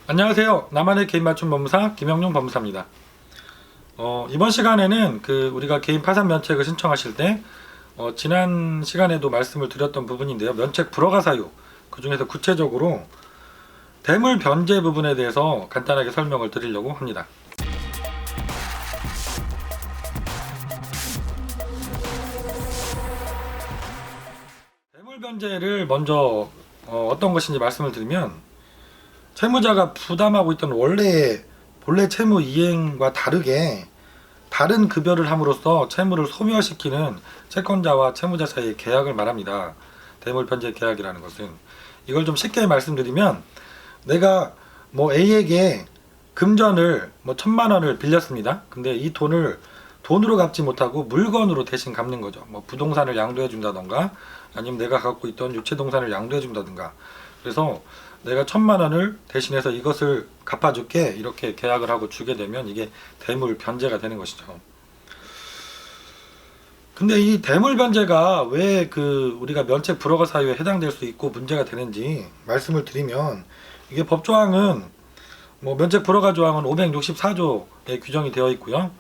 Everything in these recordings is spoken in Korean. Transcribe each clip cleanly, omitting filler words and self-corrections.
안녕하세요. 나만의 개인 맞춤 법무사 김영용 법무사입니다. 이번 시간에는 우리가 개인 파산 면책을 신청하실 때 지난 시간에도 말씀을 드렸던 부분인데요. 면책 불허가 사유, 그 중에서 구체적으로 대물 변제 부분에 대해서 간단하게 설명을 드리려고 합니다. 대물 변제를 먼저 어떤 것인지 말씀을 드리면, 채무자가 부담하고 있던 본래 채무 이행과 다르게 다른 급여를 함으로써 채무를 소멸시키는 채권자와 채무자 사이의 계약을 말합니다. 대물 변제 계약이라는 것은, 이걸 좀 쉽게 말씀드리면, 내가 A에게 금전을 1,000만 원을 빌렸습니다. 근데 이 돈을 돈으로 갚지 못하고 물건으로 대신 갚는 거죠. 부동산을 양도해 준다던가, 아니면 내가 갖고 있던 유체동산을 양도해 준다든가. 그래서 내가 1,000만 원을 대신해서 이것을 갚아줄게, 이렇게 계약을 하고 주게 되면 이게 대물 변제가 되는 것이죠. 근데 이 대물 변제가 왜 우리가 면책 불허가 사유에 해당될 수 있고 문제가 되는지 말씀을 드리면, 이게 법조항은 면책 불허가 조항은 564조에 규정이 되어 있고요.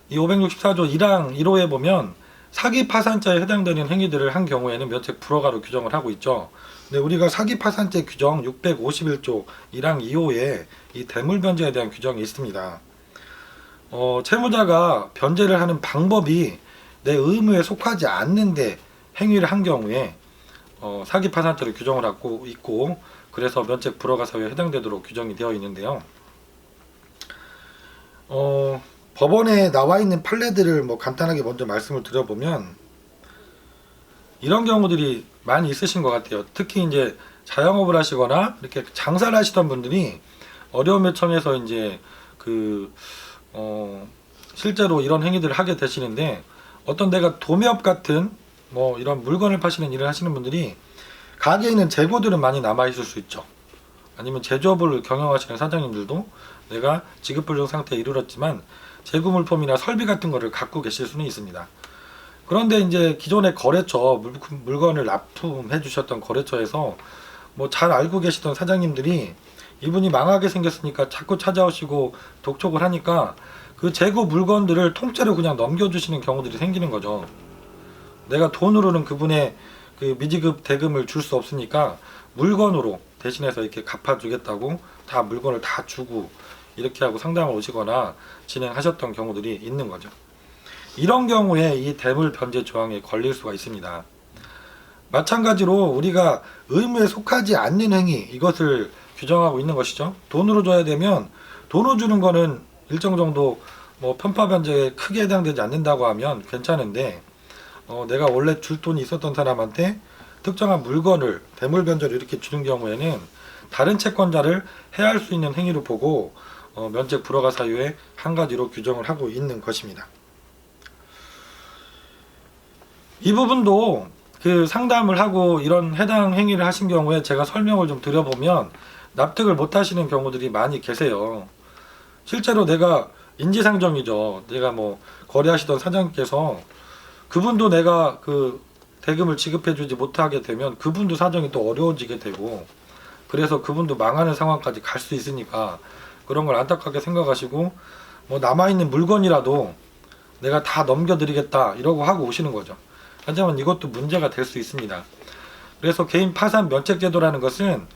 이 564조 1항 1호에 보면 사기 파산죄에 해당되는 행위들을 한 경우에는 면책 불허가로 규정을 하고 있죠. 근데 우리가 사기 파산죄 규정 651조 1항 2호에 이 대물 변제에 대한 규정이 있습니다. 채무자가 변제를 하는 방법이 내 의무에 속하지 않는데 행위를 한 경우에 사기 파산죄로 규정을 하고 있고, 그래서 면책 불허가 사유에 해당되도록 규정이 되어 있는데요. 법원에 나와 있는 판례들을 간단하게 먼저 말씀을 드려보면, 이런 경우들이 많이 있으신 것 같아요. 특히 이제 자영업을 하시거나 이렇게 장사를 하시던 분들이 어려움에 처해서 이제 실제로 이런 행위들을 하게 되시는데, 어떤 데가 도매업 같은 이런 물건을 파시는 일을 하시는 분들이 가게에 있는 재고들은 많이 남아 있을 수 있죠. 아니면 제조업을 경영하시는 사장님들도 내가 지급불능 상태에 이르렀지만 재고 물품이나 설비 같은 거를 갖고 계실 수는 있습니다. 그런데 이제 기존의 거래처, 물건을 납품해 주셨던 거래처에서 잘 알고 계시던 사장님들이 이분이 망하게 생겼으니까 자꾸 찾아오시고 독촉을 하니까 그 재고 물건들을 통째로 그냥 넘겨주시는 경우들이 생기는 거죠. 내가 돈으로는 그분의 미지급 대금을 줄 수 없으니까 물건으로 대신해서 이렇게 갚아주겠다고 다 물건을 다 주고 이렇게 하고 상담을 오시거나 진행하셨던 경우들이 있는 거죠. 이런 경우에 이 대물 변제 조항에 걸릴 수가 있습니다. 마찬가지로 우리가 의무에 속하지 않는 행위, 이것을 규정하고 있는 것이죠. 돈으로 줘야 되면, 돈으로 주는 거는 일정 정도 편파 변제에 크게 해당되지 않는다고 하면 괜찮은데, 내가 원래 줄 돈이 있었던 사람한테 특정한 물건을 대물 변제로 이렇게 주는 경우에는 다른 채권자를 해할 수 있는 행위로 보고 면책 불허가 사유의 한 가지로 규정을 하고 있는 것입니다. 이 부분도 상담을 하고 이런 해당 행위를 하신 경우에 제가 설명을 좀 드려보면 납득을 못 하시는 경우들이 많이 계세요. 실제로 내가 인지상정이죠. 내가 거래하시던 사장님께서 그분도 내가 대금을 지급해주지 못하게 되면 그분도 사정이 또 어려워지게 되고, 그래서 그분도 망하는 상황까지 갈 수 있으니까 그런 걸 안타깝게 생각하시고 남아있는 물건이라도 내가 다 넘겨드리겠다 이러고 하고 오시는 거죠. 하지만 이것도 문제가 될 수 있습니다. 그래서 개인 파산 면책 제도라는 것은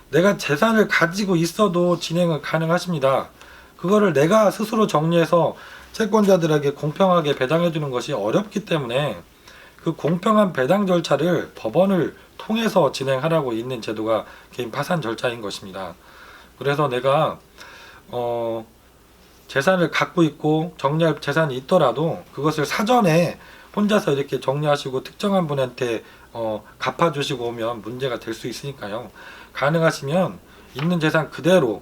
내가 재산을 가지고 있어도 진행은 가능하십니다. 그거를 내가 스스로 정리해서 채권자들에게 공평하게 배당해 주는 것이 어렵기 때문에 그 공평한 배당 절차를 법원을 통해서 진행하라고 있는 제도가 개인 파산 절차인 것입니다. 그래서 내가 재산을 갖고 있고 정리할 재산이 있더라도 그것을 사전에 혼자서 이렇게 정리하시고 특정한 분한테 갚아주시고 오면 문제가 될 수 있으니까요. 가능하시면 있는 재산 그대로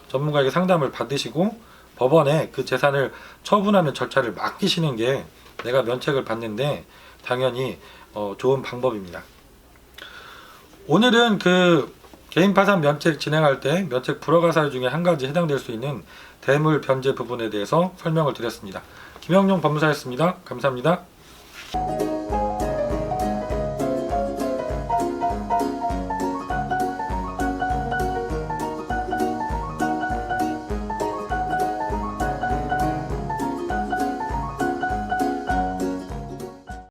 전문가에게 상담을 받으시고 법원에 그 재산을 처분하는 절차를 맡기시는 게 내가 면책을 받는데 당연히 좋은 방법입니다. 오늘은 개인 파산 면책 진행할 때 면책 불허가 사유 중에 한 가지 해당될 수 있는 대물 변제 부분에 대해서 설명을 드렸습니다. 김영용 법무사였습니다. 감사합니다. 네.